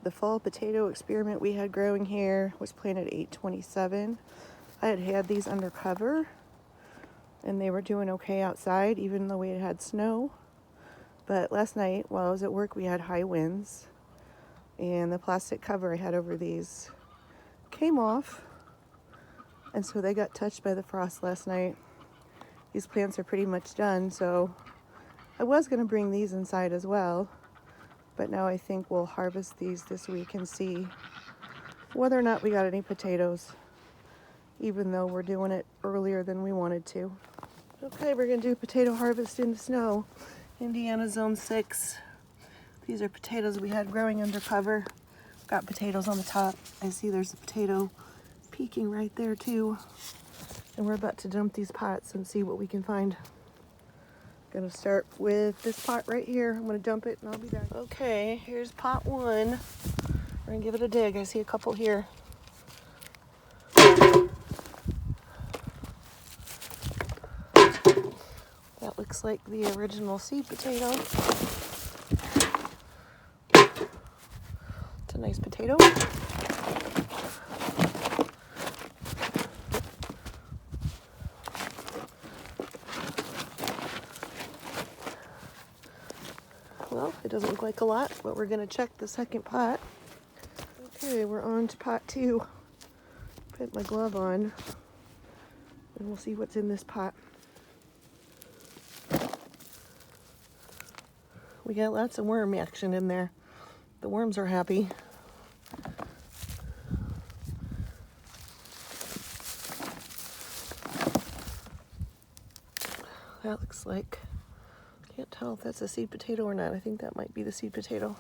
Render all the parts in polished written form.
The fall potato experiment we had growing here was planted 8/27. I had these under cover and they were doing okay outside even though we had snow. But last night while I was at work we had high winds and the plastic cover I had over these came off, and so they got touched by the frost last night. These plants are pretty much done, so I was going to bring these inside as well, but now I think we'll harvest these this week and see whether or not we got any potatoes, even though we're doing it earlier than we wanted to. Okay, we're going to do potato harvest in the snow. Indiana Zone 6. These are potatoes we had growing under cover. Got potatoes on the top. I see there's a potato peeking right there too. And we're about to dump these pots and see what we can find. Gonna start with this pot right here. I'm gonna dump it and I'll be back. Okay, here's pot 1. We're gonna give it a dig. I see a couple here. That looks like the original seed potato. It's a nice potato. Well, it doesn't look like a lot, but we're gonna check the second pot. Okay, we're on to pot 2. Put my glove on, and we'll see what's in this pot. We got lots of worm action in there. The worms are happy. That looks like, can't tell if that's a seed potato or not. I think that might be the seed potato.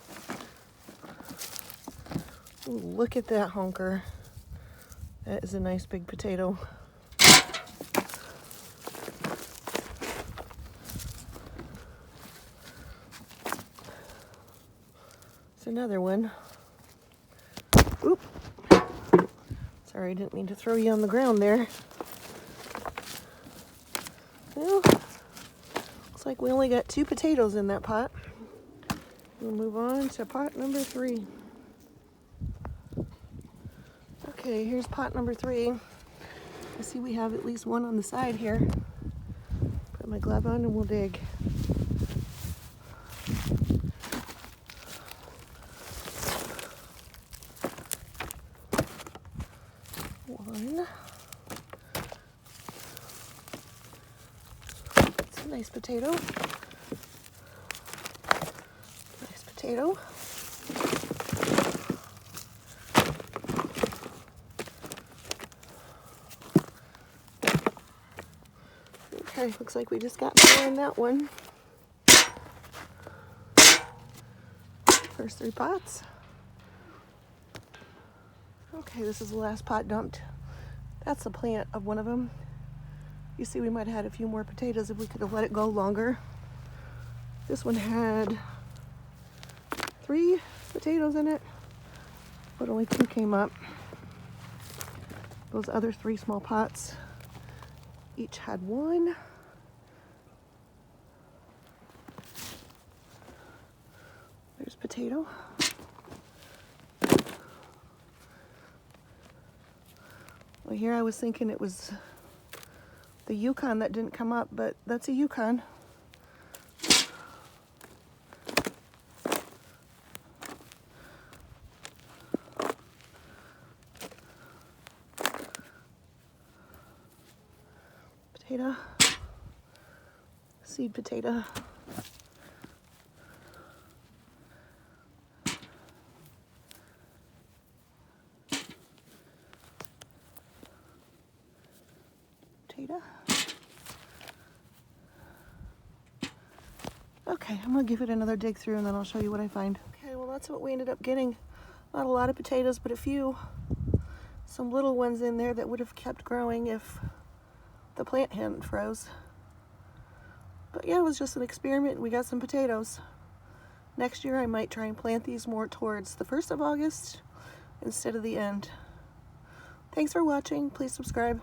Ooh, look at that honker. That is a nice big potato. It's another one. Oop. Sorry, I didn't mean to throw you on the ground there. Well, looks like we only got 2 potatoes in that pot. We'll move on to pot number 3. Okay, here's pot number 3. I see we have at least one on the side here. Put my glove on and we'll dig. One. It's a nice potato. Nice potato. Okay, looks like we just got more in that one. First 3 pots. Okay, this is the last pot dumped. That's the plant of one of them. You see we might have had a few more potatoes if we could have let it go longer. This one had 3 potatoes in it, but only 2 came up. Those other 3 small pots each had 1. There's potato. Well, here I was thinking it was the Yukon that didn't come up, but that's a Yukon. Potato. Seed potato. Potato. Okay, I'm gonna give it another dig through and then I'll show you what I find. Okay, well that's what we ended up getting. Not a lot of potatoes, but a few. Some little ones in there that would have kept growing if the plant hadn't froze. But yeah, it was just an experiment. We got some potatoes. Next year I might try and plant these more towards the 1st of August instead of the end. Thanks for watching. Please subscribe.